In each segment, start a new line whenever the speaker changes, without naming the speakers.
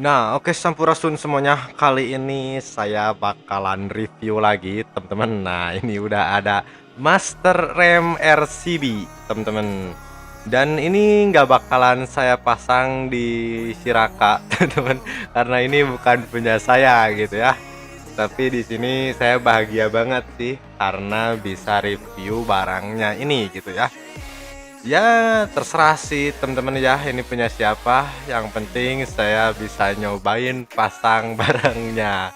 Nah, oke sampurasun semuanya. Kali ini saya bakalan review lagi, teman-teman. Nah, ini udah ada Master Rem RCB, teman-teman. Dan ini nggak bakalan saya pasang di Siraka, teman-teman, karena ini bukan punya saya gitu ya. Tapi di sini saya bahagia banget sih karena bisa review barangnya ini gitu ya. Ya, terserah sih teman-teman ya, ini punya siapa, yang penting saya bisa nyobain pasang barangnya.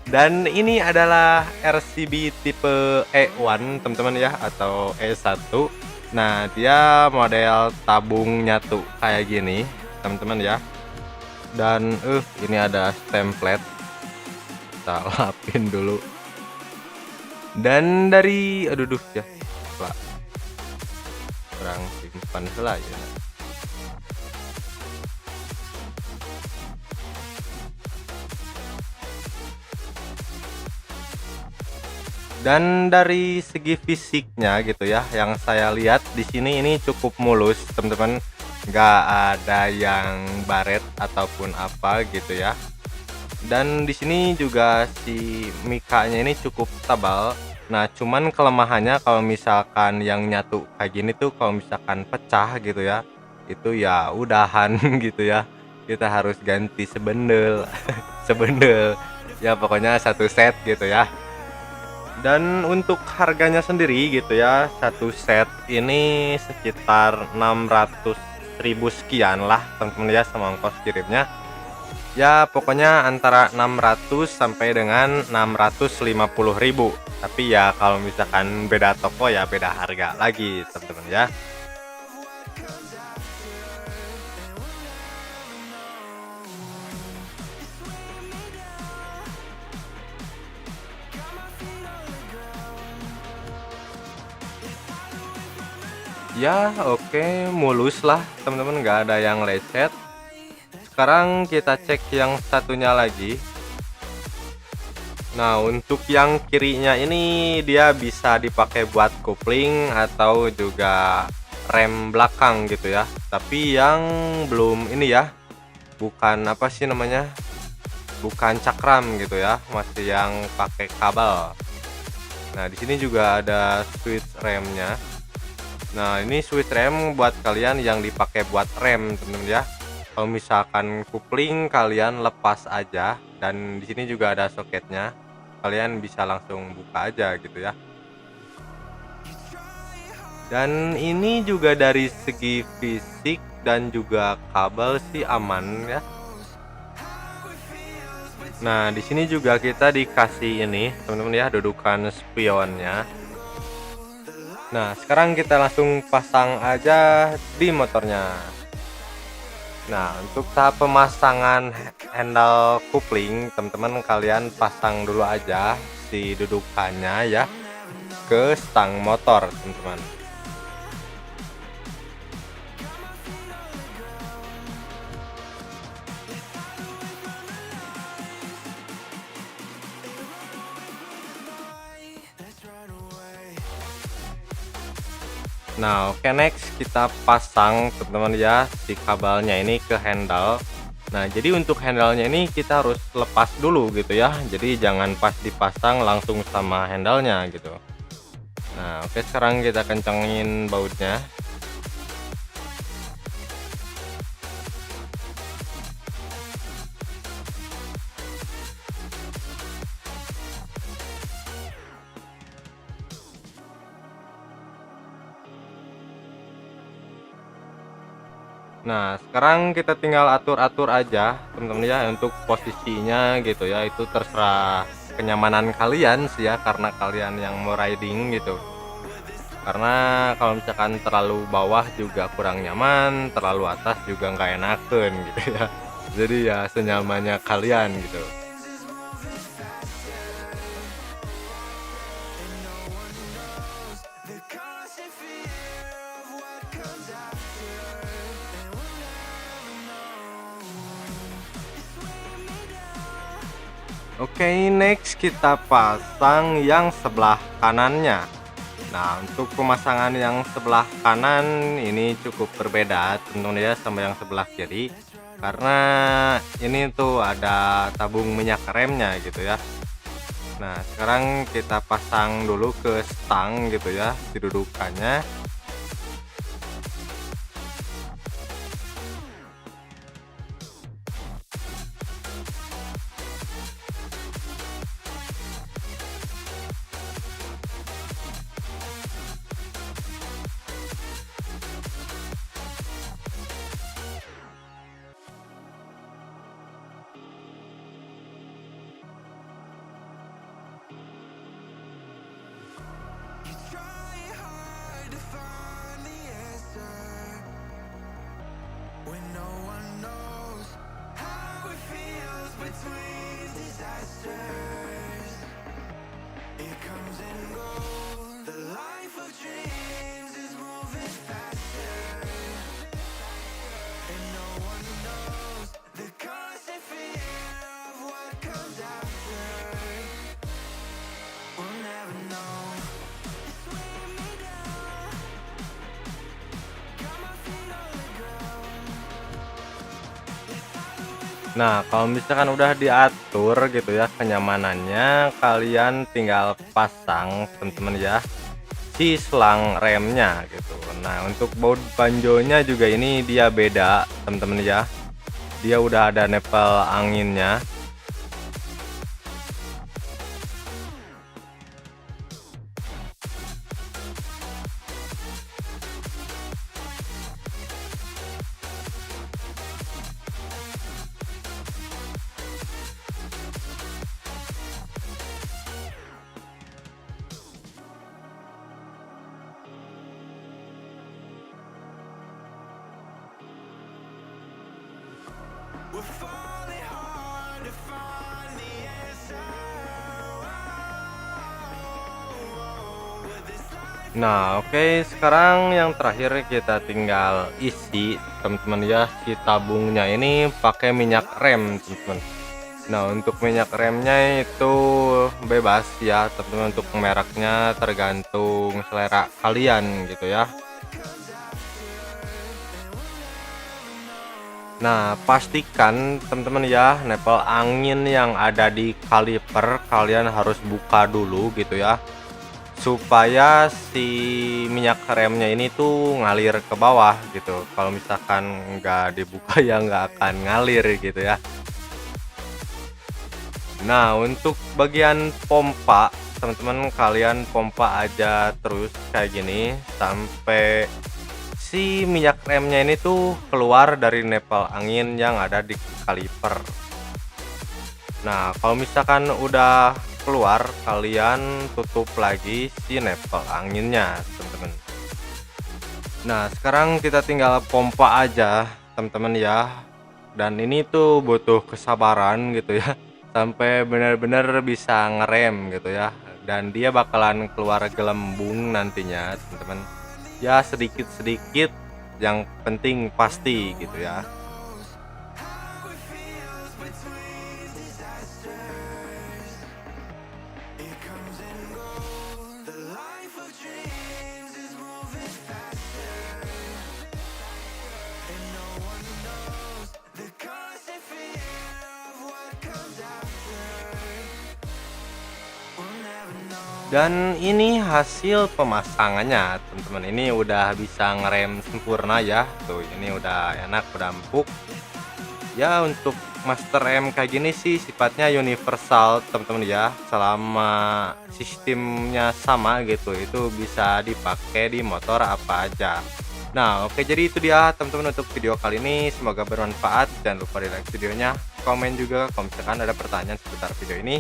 Dan ini adalah RCB tipe E1 teman-teman ya, atau E1. Nah, dia model tabung nyatu kayak gini, teman-teman ya. Dan ini ada template, kita lapin dulu. Dan dari aduh duh ya, Pak, kurang simpan heula ya. Dan dari segi fisiknya gitu ya, yang saya lihat di sini ini cukup mulus, teman-teman. Nggak ada yang baret ataupun apa gitu ya. Dan di sini juga si mikanya ini cukup tebal. Nah, cuman kelemahannya kalau misalkan yang nyatu kayak gini tuh kalau misalkan pecah gitu ya, itu ya udahan gitu ya. Kita harus ganti sebendel, sebendel. Ya pokoknya satu set gitu ya. Dan untuk harganya sendiri gitu ya, satu set ini sekitar 600.000 sekian lah teman-teman ya, sama ongkos kirimnya. Ya pokoknya antara 600 sampai dengan 650.000. Tapi ya kalau misalkan beda toko ya beda harga lagi teman-teman ya. Ya oke, mulus lah teman-teman, nggak ada yang lecet. Sekarang kita cek yang satunya lagi. Nah, untuk yang kirinya ini dia bisa dipakai buat kopling atau juga rem belakang gitu ya. Tapi yang belum ini ya, bukan apa sih namanya? Bukan cakram gitu ya, masih yang pakai kabel. Nah, di sini juga ada switch remnya. Nah, ini switch rem buat kalian yang dipakai buat rem, teman-teman ya. Kalau misalkan kopling kalian lepas aja, dan di sini juga ada soketnya. Kalian bisa langsung buka aja gitu ya. Dan ini juga dari segi fisik dan juga kabel sih aman ya. Nah, di sini juga kita dikasih ini, teman-teman ya, dudukan spionnya. Nah, sekarang kita langsung pasang aja di motornya. Nah, untuk tahap pemasangan handle kopling, teman-teman kalian pasang dulu aja si dudukannya ya ke stang motor, teman-teman. Nah, oke, next kita pasang teman-teman ya si kabelnya ini ke handle. Nah, jadi untuk handle-nya ini kita harus lepas dulu gitu ya. Jadi jangan pas dipasang langsung sama handle-nya gitu. Nah, oke, sekarang kita kencengin bautnya. Nah, sekarang kita tinggal atur-atur aja teman-teman ya untuk posisinya gitu ya. Itu terserah kenyamanan kalian sih ya, karena kalian yang mau riding gitu. Karena kalau misalkan terlalu bawah juga kurang nyaman, terlalu atas juga nggak enaken gitu ya. Jadi ya senyamannya kalian gitu. Oke, next kita pasang yang sebelah kanannya. Nah, untuk pemasangan yang sebelah kanan ini cukup berbeda tentunya ya sama yang sebelah kiri. karena ini tuh ada tabung minyak remnya gitu ya. Nah, sekarang kita pasang dulu ke stang gitu ya, kedudukannya. Nah, kalau misalkan udah diatur gitu ya kenyamanannya, kalian tinggal pasang teman-teman ya si selang remnya gitu. Nah, untuk baut banjonya juga ini dia beda teman-teman ya. Dia udah ada nempel anginnya. Nah, oke, sekarang yang terakhir kita tinggal isi teman-teman ya si tabungnya ini pakai minyak rem teman-teman. Nah, untuk minyak remnya itu bebas ya teman-teman, untuk mereknya tergantung selera kalian gitu ya. Nah, pastikan teman-teman ya nempel angin yang ada di kaliper kalian harus buka dulu gitu ya, supaya si minyak remnya ini tuh ngalir ke bawah gitu. Kalau misalkan nggak dibuka ya nggak akan ngalir gitu ya. Nah, untuk bagian pompa teman-teman, kalian pompa aja terus kayak gini sampai si minyak remnya ini tuh keluar dari nempel angin yang ada di kaliper. Nah, kalau misalkan udah keluar, kalian tutup lagi si nempel anginnya teman-teman. Nah, sekarang kita tinggal pompa aja teman-teman ya, dan ini tuh butuh kesabaran gitu ya sampai benar-benar bisa ngerem gitu ya, dan dia bakalan keluar gelembung nantinya teman-teman ya, sedikit-sedikit, yang penting pasti gitu ya. Dan ini hasil pemasangannya teman-teman, ini udah bisa ngerem sempurna ya tuh, ini udah enak, udah empuk ya. Untuk master rem kayak gini sih sifatnya universal teman-teman ya, selama sistemnya sama gitu itu bisa dipakai di motor apa aja. Nah, oke, jadi itu dia teman-teman untuk video kali ini, semoga bermanfaat. Jangan lupa di like videonya, komen juga kalau misalkan ada pertanyaan seputar video ini.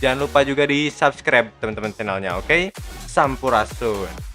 Jangan lupa juga di subscribe teman-teman channelnya, oke? Sampurasun.